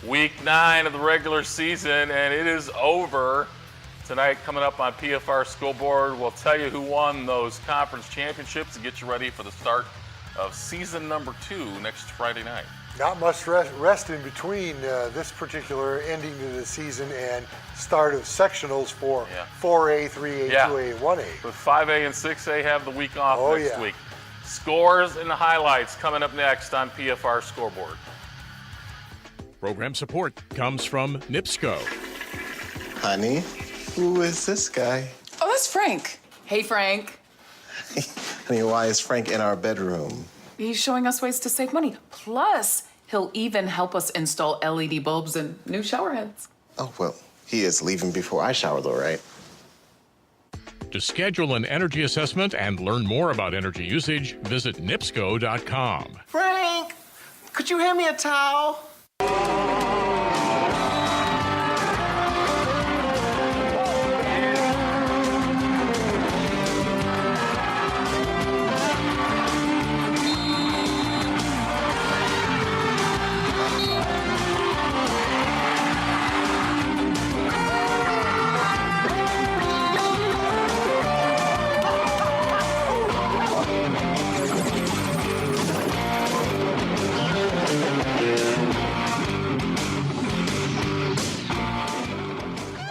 Week 9 of the regular season, and it is over. Tonight, coming up on PFR Scoreboard, we'll tell you who won those conference championships and get you ready for the start of season number 2 next Friday night. Not much rest in between this particular ending to the season and start of sectionals for 4A, 3A, 2A, and 1A. But 5A and 6A have the week off next week. Scores and the highlights coming up next on PFR Scoreboard. Program support comes from NIPSCO. Honey, who is this guy? Oh, that's Frank. Hey, Frank. Honey, why is Frank in our bedroom? He's showing us ways to save money. Plus, he'll even help us install LED bulbs and new shower heads. Oh, well, he is leaving before I shower, though, right? To schedule an energy assessment and learn more about energy usage, visit nipsco.com. Frank, could you hand me a towel?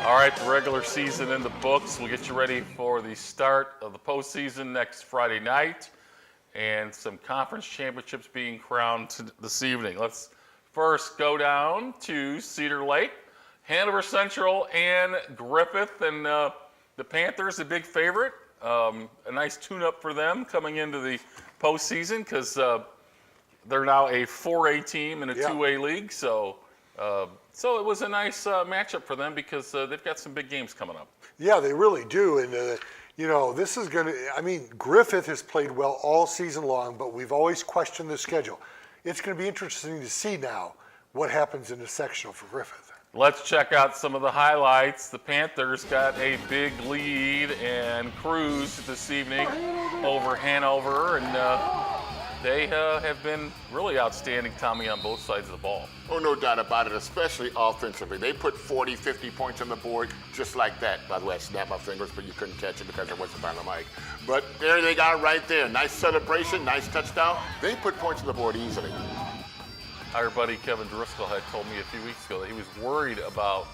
All right, the regular season in the books. We'll get you ready for the start of the postseason next Friday night and some conference championships being crowned this evening. Let's first go down to Cedar Lake, Hanover Central and Griffith. And the Panthers, a big favorite. A nice tune-up for them coming into the postseason because they're now a 4A team in a 2A league. So it was a nice matchup for them because they've got some big games coming up. Yeah, they really do. And, this is going to, Griffith has played well all season long, but we've always questioned the schedule. It's going to be interesting to see now what happens in the sectional for Griffith. Let's check out some of the highlights. The Panthers got a big lead and cruised this evening over Hanover, and they have been really outstanding, Tommy, on both sides of the ball. Oh, no doubt about it, especially offensively. They put 40, 50 points on the board just like that. By the way, I snapped my fingers, but you couldn't catch it because I wasn't on the mic. But there they got it right there. Nice celebration, nice touchdown. They put points on the board easily. Our buddy Kevin Driscoll had told me a few weeks ago that he was worried about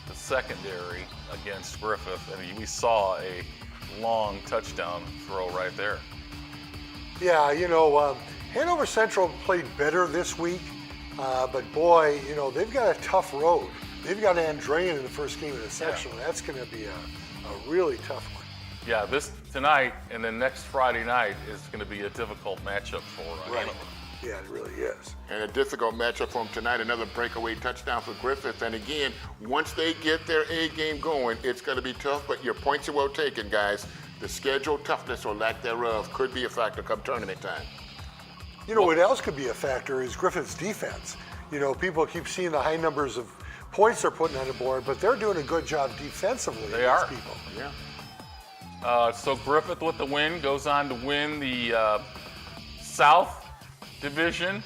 the secondary against Griffith, and we saw a long touchdown throw right there. Yeah, Hanover Central played better this week, but boy, they've got a tough road. They've got Andrean in the first game of the sectional. That's going to be a really tough one. Yeah, this tonight and then next Friday night is going to be a difficult matchup for Hanover. Yeah, it really is. And a difficult matchup for them tonight, another breakaway touchdown for Griffith. And again, once they get their A game going, it's going to be tough, but your points are well taken, guys. The schedule toughness or lack thereof could be a factor come tournament time. What else could be a factor is Griffith's defense. People keep seeing the high numbers of points they're putting on the board, but they're doing a good job defensively against people. Yeah. So Griffith with the win goes on to win the South Division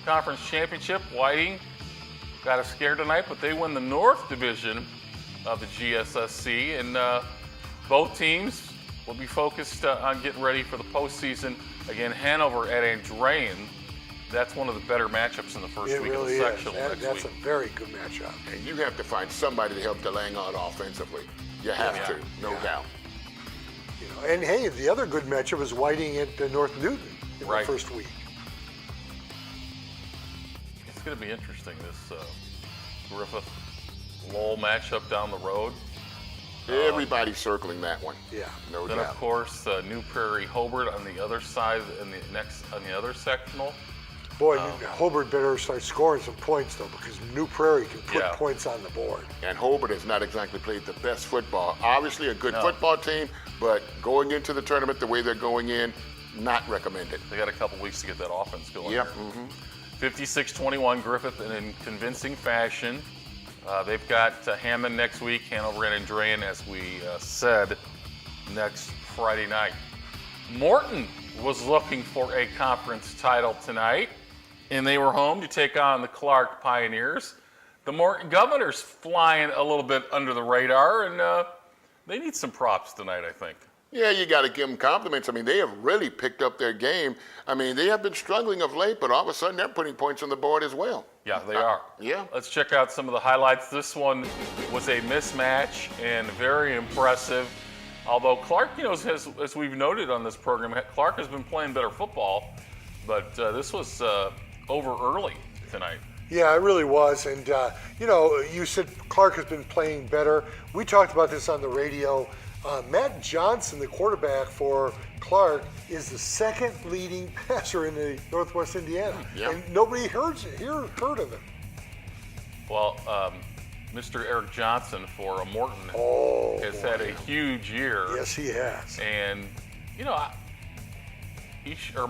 Conference Championship. Whiting got a scare tonight, but they win the North Division of the GSSC, and both teams will be focused on getting ready for the postseason. Again, Hanover at Andrean. That's one of the better matchups in the first week of the sectional next week. That's a very good matchup. And you have to find somebody to help DeLang out offensively. You have to, no doubt. And hey, the other good matchup is Whiting at North Newton in the first week. It's going to be interesting, this Griffith-Lowell matchup down the road. Everybody's circling that one. Yeah, no doubt. Then of course New Prairie Hobart on the other side, on the other sectional. Boy, Hobart better start scoring some points though, because New Prairie can put points on the board. And Hobart has not exactly played the best football. Obviously a good football team, but going into the tournament the way they're going in, not recommended. They got a couple weeks to get that offense going. Yep. 56-21 Griffith in convincing fashion. They've got Hammond next week, Hanover and Andrean, as we said, next Friday night. Morton was looking for a conference title tonight, and they were home to take on the Clark Pioneers. the Morton Governors flying a little bit under the radar, and they need some props tonight, I think. Yeah, you got to give them compliments. I mean, they have really picked up their game. I mean, they have been struggling of late, but all of a sudden they're putting points on the board as well. Yeah, they are. Yeah. Let's check out some of the highlights. This one was a mismatch and very impressive. Although Clark, as we've noted on this program, Clark has been playing better football, but this was over early tonight. Yeah, it really was. And, you said Clark has been playing better. We talked about this on the radio. Matt Johnson, the quarterback for Clark, is the second leading passer in the Northwest Indiana. Yeah. And nobody heard of him. Well, Mr. Eric Johnson for Morton has had a huge year. Yes, he has. And,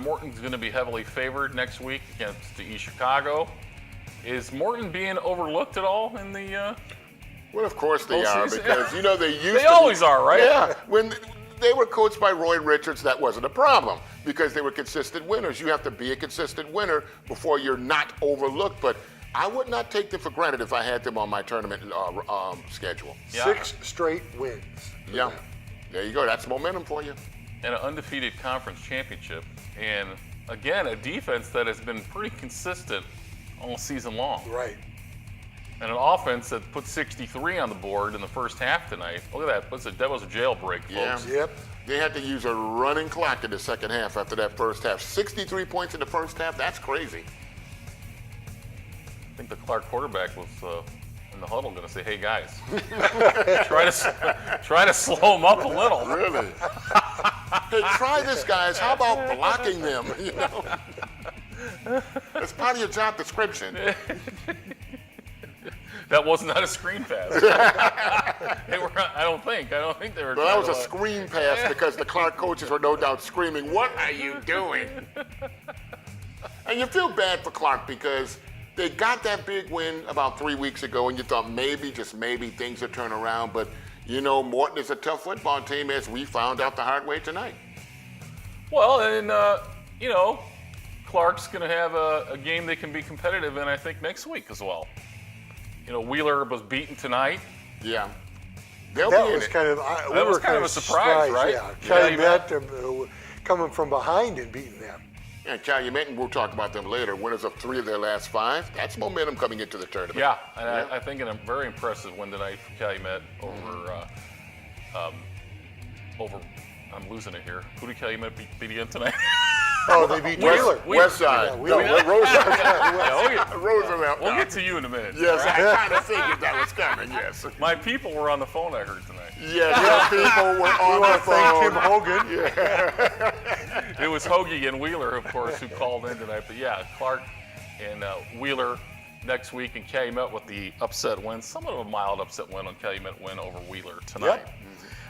Morton's going to be heavily favored next week against the East Chicago. Is Morton being overlooked at all in the Well, of course they are, postseason? because, they used They to always are, right? Yeah. When they were coached by Roy Richards, that wasn't a problem because they were consistent winners. You have to be a consistent winner before you're not overlooked. But I would not take them for granted if I had them on my tournament schedule. Yeah. 6 straight wins. Yeah. There you go. That's momentum for you. And an undefeated conference championship. And, again, a defense that has been pretty consistent all season long. Right. And an offense that put 63 on the board in the first half tonight. Look at that. That was a jailbreak, folks. Yeah. Yep. They had to use a running clock in the second half after that first half. 63 points in the first half. That's crazy. I think the Clark quarterback was in the huddle going to say, "Hey guys, try to slow them up a little." Really? Hey, try this, guys. How about blocking them? It's part of your job description. That was not a screen pass. I don't think they were. Well, that was trying a to- screen pass because the Clark coaches were no doubt screaming, "What are you doing?" And you feel bad for Clark because they got that big win about 3 weeks ago, and you thought maybe, just maybe, things would turn around. But, Morton is a tough football team, as we found out the hard way tonight. Well, and Clark's going to have a game they can be competitive in, I think, next week as well. Wheeler was beaten tonight. Yeah. They'll That be in was it. kind of That was kind of a surprise, right? Yeah, Calumet. Calumet coming from behind and beating them. And Calumet, and we'll talk about them later, winners of 3 of their last 5. That's momentum coming into the tournament. Yeah, and I think a very impressive win tonight for Calumet over. I'm losing it here. Who did Calumet beat again tonight? Oh, they beat Wheeler. West Side. Yeah, No, Wheeler. Roosevelt. Roosevelt. We'll get to you in a minute. Yes, I kind of figured that was coming, yes. My people were on the phone, I heard tonight. Yes, your people were on I the phone. thank Tim Hogan. It was Hoagie and Wheeler, of course, who called in tonight. But yeah, Clark and Wheeler next week, and Calumet with the upset win. Somewhat of a mild upset win on Calumet win over Wheeler tonight. Yep.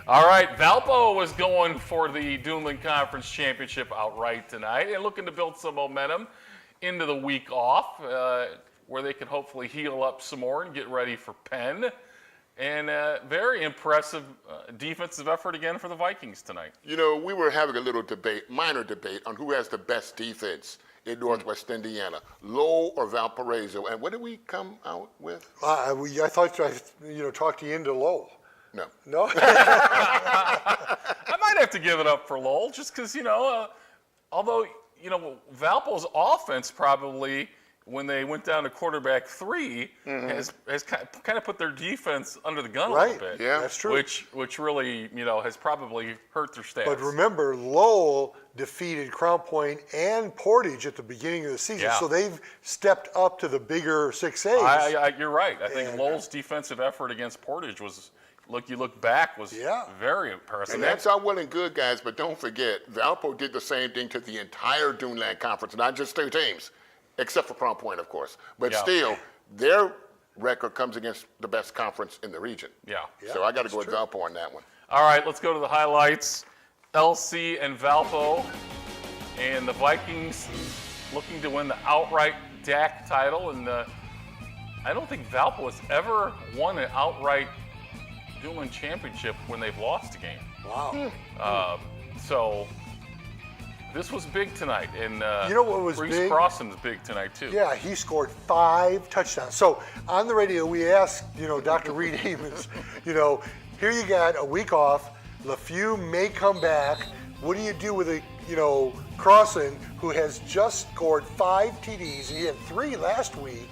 All right, Valpo was going for the Duneland Conference Championship outright tonight and looking to build some momentum into the week off where they could hopefully heal up some more and get ready for Penn. And very impressive defensive effort again for the Vikings tonight. We were having a little debate, minor debate, on who has the best defense in Northwest Indiana, Lowell or Valparaiso. And what did we come out with? I thought I talked you into Lowell. No. No? I might have to give it up for Lowell just because, although, Valpo's offense probably, when they went down to quarterback 3, has kind of put their defense under the gun a Right. little bit. Yeah. That's true. Which really, has probably hurt their stats. But remember, Lowell defeated Crown Point and Portage at the beginning of the season, Yeah. so they've stepped up to the bigger 6As. You're right. I think And, Lowell's defensive effort against Portage was, you look back, was very impressive. And that's all well and good, guys, but don't forget, Valpo did the same thing to the entire Duneland Conference, not just 2 teams, except for Crown Point, of course. But Yeah. still, their record comes against the best conference in the region. Yeah. So I got to go with Valpo on that one. All right, let's go to the highlights. LC and Valpo, and the Vikings looking to win the outright DAC title. And I don't think Valpo has ever won an outright Duneland championship when they've lost a game. Wow. So This was big tonight, and You know what was Reese big? Crossan's big tonight too. Yeah, he scored 5 touchdowns. So on the radio, we asked, Dr. Reed Hamons, here you got a week off. LeFew may come back. What do you do with Crossan, who has just scored 5 TDs, and he had 3 last week,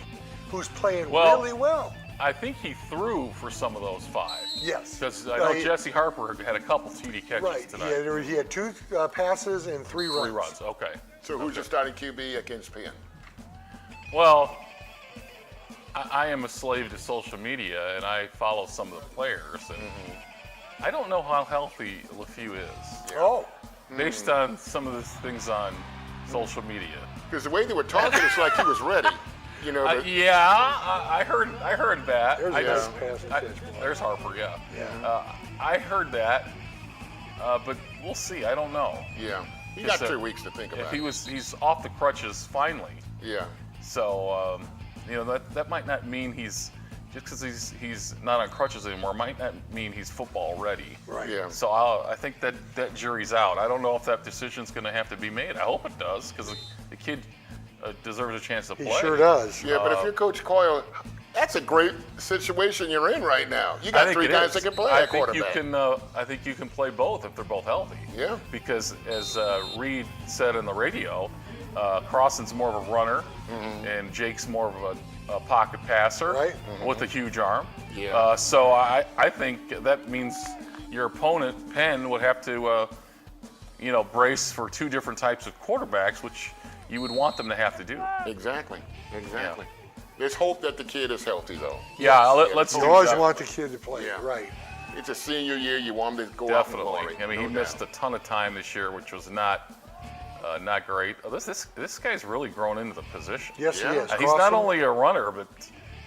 who's playing really well? I think he threw for some of those 5. Yes. Because I know Jesse Harper had a couple TD catches Right. tonight. He had 2 passes and 3 runs. 3 runs. Okay. So who's your starting QB against Penn? Well, I am a slave to social media, and I follow some of the players, and I don't know how healthy LeFew is, Oh. based on some of the things on social media. Because the way they were talking, it's like he was ready. I heard that. There's I a just- nice pass and I- catch ball. There's Harper, yeah. Yeah. I heard that, but we'll see. I don't know. Yeah. He got Because, 2 weeks to think about If it. he's off the crutches finally. Yeah. So that might not mean he's just because he's not on crutches anymore. Might not mean he's football ready. Right. Yeah. So I think that jury's out. I don't know if that decision's going to have to be made. I hope it does because the kid deserves a chance to He play. sure does. Yeah, but if you're Coach Coyle, that's a great situation you're in right now. You got 3 guys that can play at quarterback. I think you can play both if they're both healthy. Yeah. Because as Reed said on the radio, Crossan's more of a runner, and Jake's more of a pocket passer Right. with a huge arm. Yeah. So I think that means your opponent, Penn, would have to brace for 2 different types of quarterbacks, which you would want them to have to do. Exactly. Let's hope that the kid is healthy, though. Yeah, let's You do always that. want the kid to play. Yeah. Right. It's a senior year. You want him to go out in Definitely. glory. I mean, he no missed doubt. a ton of time this year, which was not great. Oh, this guy's really grown into the position. Yes, Yeah. he is. He's not Crossan. only a runner, but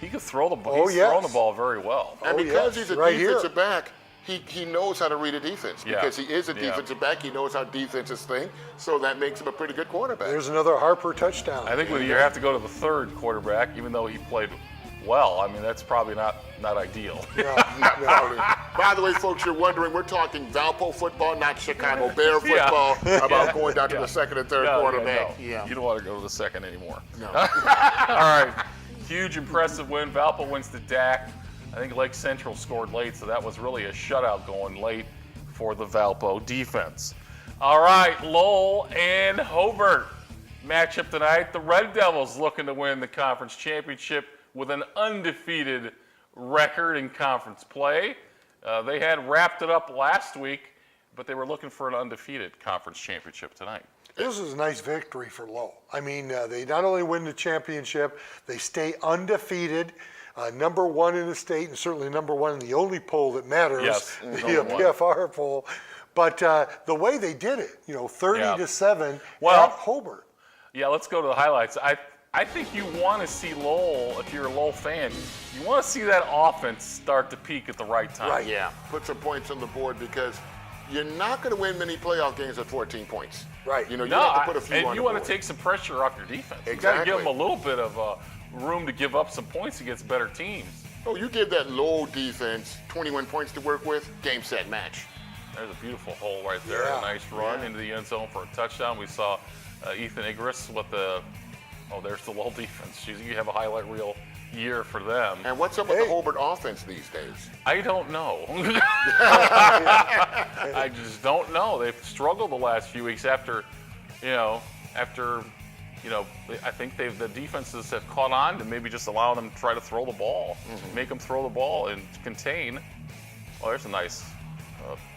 he can throw the ball. Oh, He's yes. thrown the ball very well. And Oh, because yes, he's a right here. defensive back, he knows how to read a defense. Yeah. Because he is a Yeah. defensive back, he knows how defenses think, so that makes him a pretty good quarterback. There's another Harper touchdown. I think when you have to go to the 3rd quarterback, even though he played well, I mean that's probably not ideal. By the way, folks, you're wondering, we're talking Valpo football, not Chicago Bear football, about going down to the 2nd and 3rd quarterback. No. You don't want to go to the 2nd anymore. No. All right. Huge, impressive win. Valpo wins the DAC. I think Lake Central scored late, so that was really a shutout going late for the Valpo defense. All right, Lowell and Hobart matchup tonight. The Red Devils looking to win the conference championship with an undefeated record in conference play. They had wrapped it up last week, but they were looking for an undefeated conference championship tonight. This is a nice victory for Lowell. I mean, they not only win the championship, they stay undefeated, number 1 in the state, and certainly number 1 in the only poll that matters, Yes, the number 1. PFR poll. But the way they did it, 30-7 Well- at Hobart. Yeah, let's go to the highlights. I think you want to see Lowell, if you're a Lowell fan, you want to see that offense start to peak at the right time. Right. Yeah, put some points on the board because you're not going to win many playoff games at 14 points. Right. You No, have to put a few and on you the want board. to take some pressure off your defense. You got to give them a Exactly. little bit of room to give up some points against better teams. Oh, you give that Lowell defense 21 points to work with, game, set, match. There's a beautiful hole right there. Yeah. A nice run into the end zone for a touchdown. We saw Ethan Igris with there's the Lowell defense. You have a highlight reel year for them. And what's up with the Hobart offense these days? I don't know. I just don't know. They've struggled the last few weeks after I think the defenses have caught on to maybe just allowing them to try to throw the ball, make them throw the ball and contain. Oh, there's a nice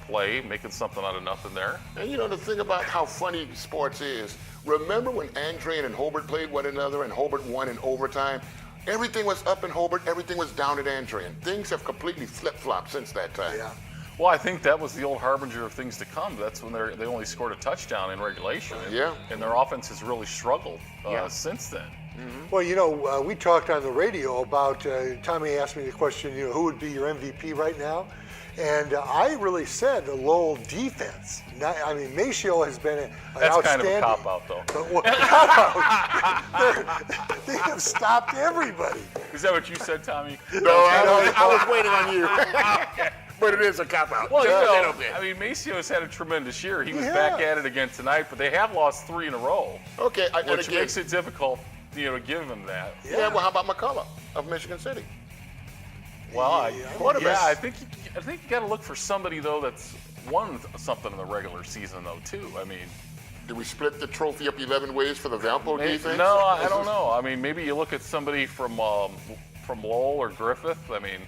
play, making something out of nothing there. And the thing about how funny sports is, remember when Andrean and Hobart played one another and Hobart won in overtime? Everything was up in Hobart, everything was down at Andrean. Things have completely flip-flopped since that time. Yeah. Well, I think that was the old harbinger of things to come. That's when they only scored a touchdown in regulation. Yeah. And their offense has really struggled Yeah. since then. Well, we talked on the radio about, Tommy asked me the question, who would be your MVP right now? And I really said the Lowell defense. Maceo has been an That's outstanding. kind of a cop-out, though. But they have stopped everybody. Is that what you said, Tommy? No, I was waiting on you. But it is a cop-out. Well, Just a you little know, bit. I mean, Macio's had a tremendous year. He was He back has. at it again tonight, but they have lost 3 in a row, Okay, and which again, makes it difficult, to give him that. yeah, well, how about McCullough of Michigan City? Well, Quarterback. I think you got to look for somebody though that's won something in the regular season though too. I mean, Do we split the trophy up 11 ways for the Valpo defense? no, I don't know. I mean, maybe you look at somebody from Lowell or Griffith. I mean,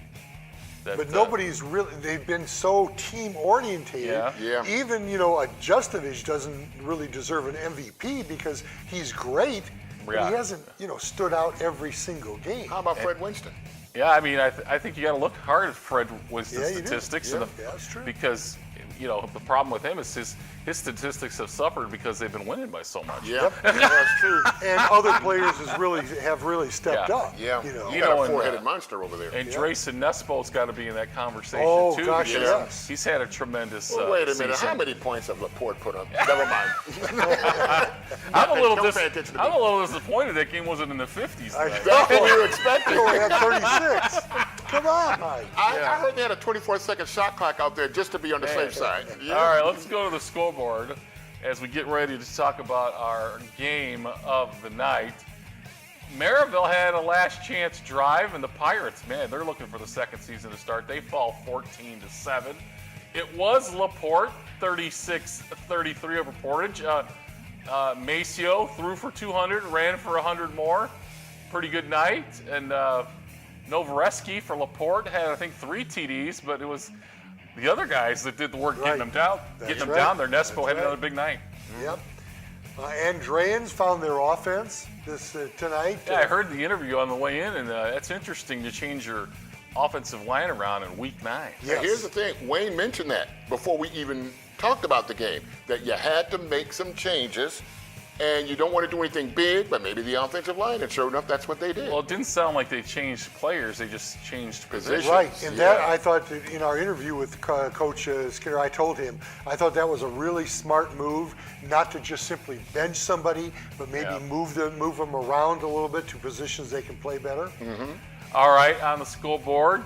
that, But nobody's really, they've been so team orientated. Yeah. Yeah. Even, a Justovich doesn't really deserve an MVP because he's great, but Yeah. he hasn't, stood out every single game. How about Fred Winston? Yeah, I mean, I think you got to look hard at Fred Winston's Yeah, you do. statistics, Yeah, that's true. because the problem with him is his statistics have suffered because they've been winning by so much. Yeah, that's true. And other players have really stepped Yeah. up. Yeah, You know. you got a and, four-headed monster over there. And Drayson Nespo's got to be in that conversation Oh, too. gosh, because yes. he's had a tremendous. Well, wait a minute. season. How many points have Laporte put up? Never mind. I'm a little Don't pay attention to I'm me. a little disappointed that game wasn't in the 50s. I- tonight. That's what you He expected. only had 36. Come on, Mike. I heard they had a 24-second shot clock out there just to be on the safe side. Yeah. All right, let's go to the scoreboard as we get ready to talk about our game of the night. Maryville had a last chance drive, and the Pirates, man, they're looking for the second season to start. They fall 14-7. It was Laporte, 36-33 over Portage. Maceo threw for 200, ran for 100 more. Pretty good night. And Novoreski for Laporte had, I think, 3 TDs, but it was the other guys that did the work getting Right. them down. That's Getting them right. down there. Nespo That's had right. another big night. Yep. Andreans found their offense tonight. Yeah, I heard the interview on the way in, and it's interesting to change your offensive line around in week 9. Yes. Here's the thing. Wayne mentioned that before we even talked about the game, that you had to make some changes, and you don't want to do anything big, but maybe the offensive line, and sure enough, that's what they did. Well, it didn't sound like they changed players. They just changed positions. Right, and that Yeah. I thought that in our interview with Coach Skinner, I told him I thought that was a really smart move, not to just simply bench somebody, but maybe Yeah. move them around a little bit to positions they can play better. All right, on the scoreboard,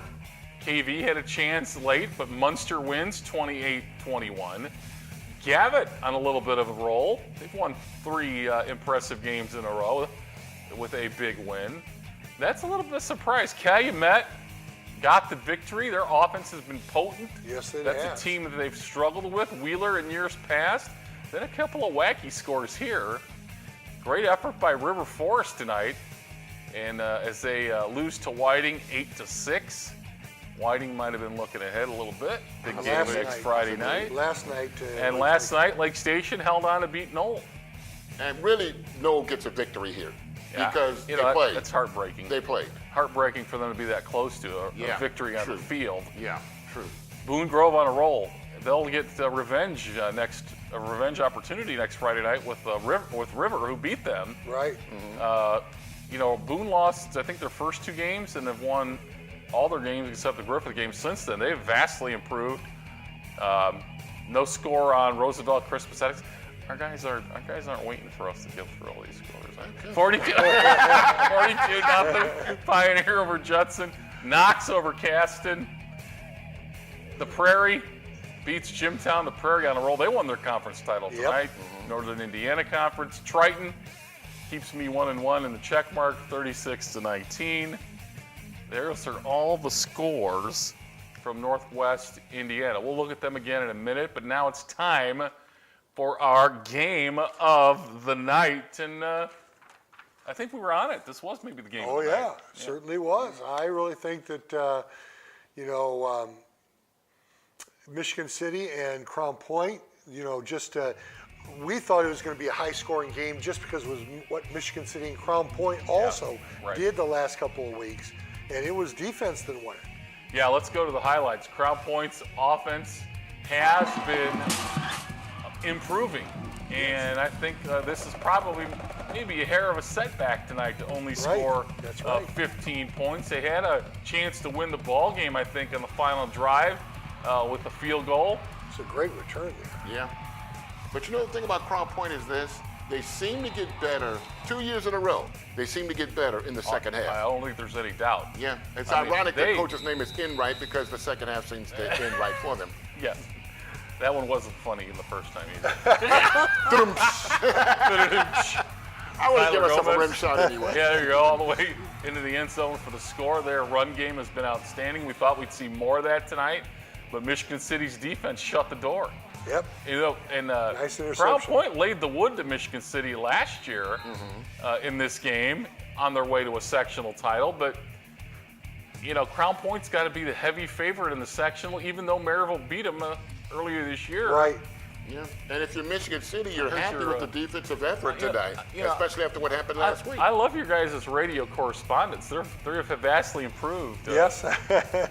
KV had a chance late, but Munster wins 28-21. Gavitt on a little bit of a roll. They've won 3 impressive games in a row with a big win. That's a little bit of a surprise. Calumet got the victory. Their offense has been potent. Yes, it That's has. a team that they've struggled with. Wheeler in years past. Then a couple of wacky scores here. Great effort by River Forest tonight. And as they lose to Whiting 8-6. Whiting might have been looking ahead a little bit. Big game Last next night- Friday night. Last night. And last night, Lake Station held on to beat Knoll. And really, Noel gets a victory here Yeah. because you they know, played. that's heartbreaking. They played. Heartbreaking for them to be that close to a Yeah, victory on true. the field. Yeah, true. Boone Grove on a roll. They'll get revenge a revenge opportunity next Friday night with River, who beat them. Right. Boone lost, I think, their first 2 games and have won all their games except the Griffith game since then. They've vastly improved. No score on Roosevelt Christmas Athletics. Our guys aren't waiting for us to get through all these scores. 42 nothing. Pioneer over Judson. Knox over Caston. The Prairie beats Jimtown. The Prairie on a roll. They won their conference title Yep. tonight. Northern Indiana Conference. Triton keeps me 1-1 in the check mark, 36-19. Those are all the scores from Northwest Indiana. We'll look at them again in a minute, but now it's time for our game of the night. And I think we were on it. This was maybe the game Oh of the yeah, night. certainly was. I really think that Michigan City and Crown Point, we thought it was going to be a high-scoring game just because it was what Michigan City and Crown Point also right. did the last couple of weeks, and it was defense that won it. Yeah, let's go to the highlights. Crown Point's offense has been improving, and I think this is probably maybe a hair of a setback tonight to only score That's right. 15 points. They had a chance to win the ball game, I think, on the final drive with a field goal. It's a great return there. Yeah. But you know the thing about Crown Point is this. they seem to get better 2 years in a row. They seem to get better in the second half. I don't think there's any doubt. Yeah, it's I mean, ironic they- that coach's name is Enright because the second half seems to end right for them. Yes. That one wasn't funny in the first time either. I want to give Tyler myself a Gomez. rim shot anyway. Yeah, there you go, all the way into the end zone for the score. Their run game has been outstanding. We thought we'd see more of that tonight, but Michigan City's defense shut the door. Yep. You know, and Nice Crown interception. Point laid the wood to Michigan City last year in this game on their way to a sectional title, but you know, Crown Point's got to be the heavy favorite in the sectional, even though Maryville beat them earlier this year. Right. Yeah, and if you're Michigan City, you're Here's happy your, with the defensive effort yeah, today, you know, especially after what happened last week. I love your guys' radio correspondence. They've vastly improved. Yes.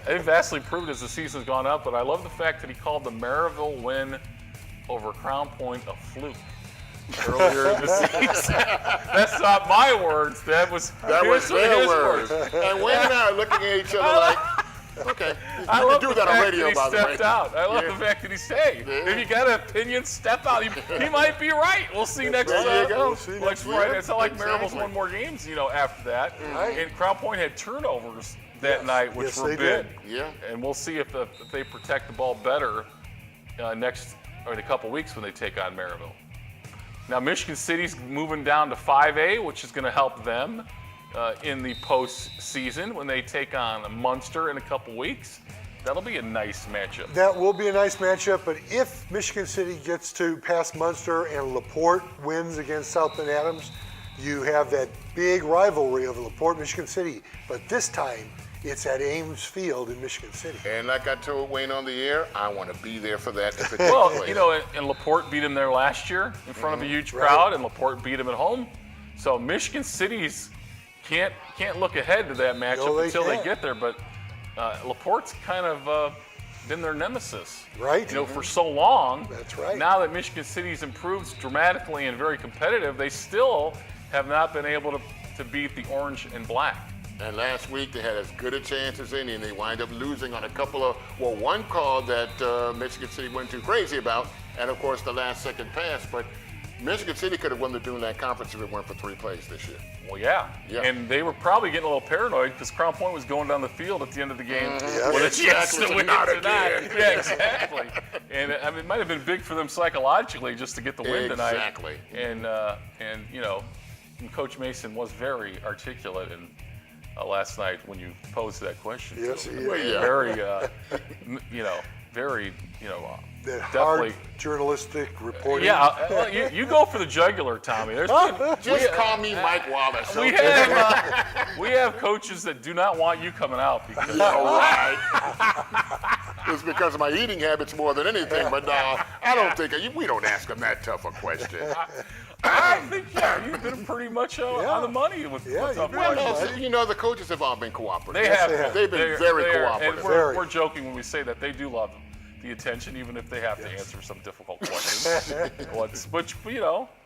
They've vastly improved as the season's gone up, but I love the fact that he called the Maryville win over Crown Point a fluke earlier in the season. That's not my words. That was That his was their words. words. And Wayne and I are looking at each other like, okay, I you love can do the that on fact radio, that by he the way. stepped out. I love Yeah. the fact that he stayed. Yeah. If you got an opinion, step out. He might be right. We'll see next There you go. We'll see next next Friday. week. It's not like Exactly. Maryville's won more games, you know, after that. Right. And Crown Point had turnovers that Yes. night, which Yes, were they big. did. Yeah. And we'll see if they protect the ball better next or in a couple weeks when they take on Maryville. Now Michigan City's moving down to 5A, which is going to help them in the postseason when they take on Munster in a couple weeks. That'll be a nice matchup. That will be a nice matchup, but if Michigan City gets to pass Munster and LaPorte wins against South Bend Adams, you have that big rivalry of LaPorte, Michigan City. But this time, it's at Ames Field in Michigan City. And like I told Wayne on the air, I want to be there for that if it takes Well, place. you know, and LaPorte beat him there last year in front of a huge Right. crowd, and LaPorte beat him at home. So Michigan City's can't look ahead to that matchup No, they until they can't. get there. But LaPorte's kind of been their nemesis, Right. You know, for so long. That's right. Now that Michigan City's improved dramatically and very competitive, they still have not been able to beat the orange and black. And last week they had as good a chance as any, and they wind up losing on a couple of, well, one call that Michigan City went too crazy about, and of course the last second pass. But Michigan City could have won the Duneland Conference if it weren't for 3 plays this year. Well, yeah. Yeah. And they were probably getting a little paranoid because Crown Point was going down the field at the end of the game Yeah. with a chance Exactly. to win Not it tonight. again. Yeah, exactly. And I mean, it might have been big for them psychologically just to get the win tonight. Exactly. And you know, and Coach Mason was very articulate and last night when you posed that question. to Yes, him. he is. Well, yeah. Very, very, That definitely. hard journalistic reporting. Yeah, well, you go for the jugular, Tommy. There's been, Just call me Mike Wallace. we okay? we have coaches that do not want you coming out because All right. It's because of my eating habits more than anything, but I don't think we don't ask them that tough a question. I think you've been pretty much on the money with Yeah, what's up. you've been Well, on no, you know, the coaches have all been cooperative. They Yes, have. they have. They've been They're- very they are, cooperative. And Very. we're joking when we say that they do love the attention, even if they have to answer some difficult questions.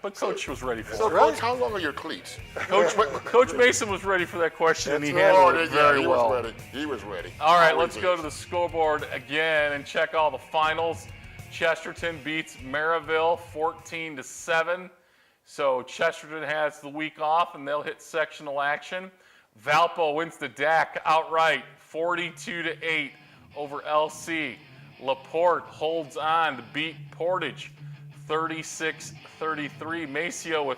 But Coach was ready for So, it. Coach, how long are your cleats? Coach Mason was ready for that question, and he That's handled Oh, it very he well. was ready. He was ready. All right, Always let's go is. to the scoreboard again and check all the finals. Chesterton beats Maryville 14-7. So Chesterton has the week off and they'll hit sectional action. Valpo wins the DAC outright 42-8 over LC. LaPorte holds on to beat Portage 36-33. Maceo with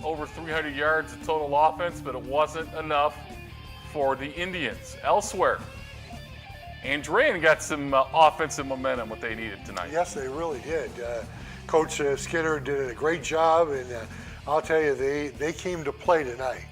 over 300 yards of total offense, but it wasn't enough for the Indians. Elsewhere, Andrean got some offensive momentum, what they needed tonight. Yes, they really did. Coach Skinner did a great job, and I'll tell you, they came to play tonight.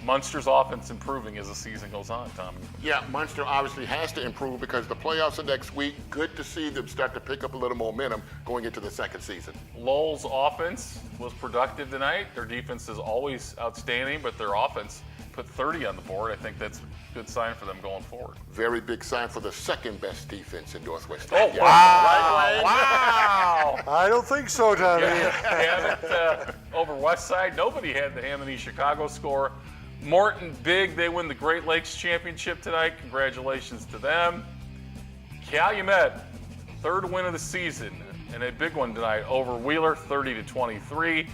Munster's offense improving as the season goes on, Tommy. Yeah, Munster obviously has to improve because the playoffs are next week. Good to see them start to pick up a little momentum going into the second season. Lowell's offense was productive tonight. Their defense is always outstanding, but their offense put 30 on the board. I think that's a good sign for them going forward. Very big sign for the second best defense in Northwest. Oh, Yeah. wow. Right, Wayne? Wow. I don't think so, Tommy. Hammett over West Side. Nobody had the Hammond Chicago score. Morton big. They win the Great Lakes Championship tonight. Congratulations to them. Calumet, third win of the season, and a big one tonight over Wheeler, 30-23.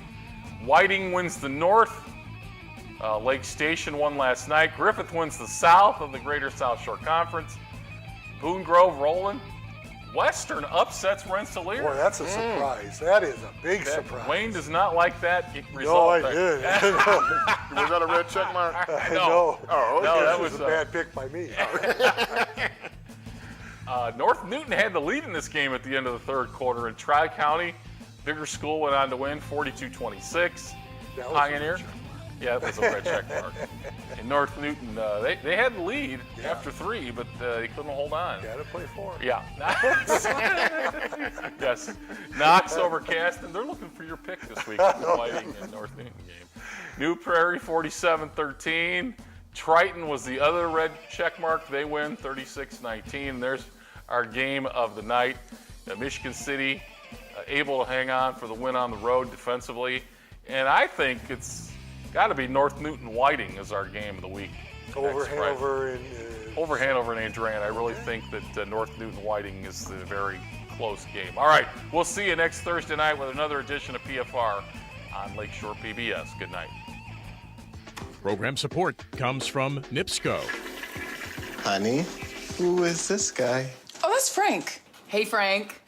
Whiting wins the North. Lake Station won last night. Griffith wins the South of the Greater South Shore Conference. Boone Grove rolling. Western upsets Rensselaer. Boy, that's a surprise. That is a big surprise. Wayne does not like that result. No, I there. did. Was that a red check mark? No. Oh, okay. No, that was was a bad pick by me. North Newton had the lead in this game at the end of the third quarter. In Tri-County, bigger school went on to win 42-26. That was a Pioneer. red check. Yeah, it was a red check mark. In North Newton, they had the lead after 3, but they couldn't hold on. Got to play for it. Yeah. Yes. Knox over Caston. They're looking for your pick this week in the Whiting and North Newton game. New Prairie 47-13. Triton was the other red check mark. They win 36-19. There's our game of the night. Michigan City able to hang on for the win on the road defensively. And I think it's got to be North Newton Whiting as our game of the week. Over next Friday. Hanover and Over Hanover and Andran. I really think that North Newton Whiting is the very close game. All right, we'll see you next Thursday night with another edition of PFR on Lakeshore PBS. Good night. Program support comes from NIPSCO. Honey, who is this guy? Oh, that's Frank. Hey, Frank.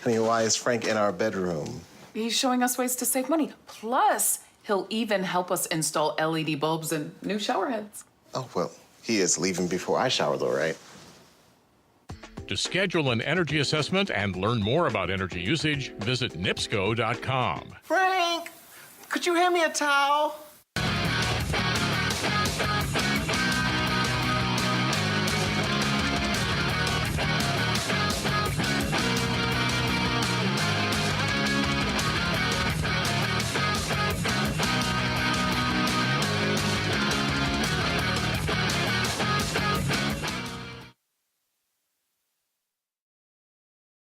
Honey, why is Frank in our bedroom? He's showing us ways to save money. Plus, he'll even help us install LED bulbs and new shower heads. Oh, well, he is leaving before I shower, though, right? To schedule an energy assessment and learn more about energy usage, visit nipsco.com. Frank, could you hand me a towel?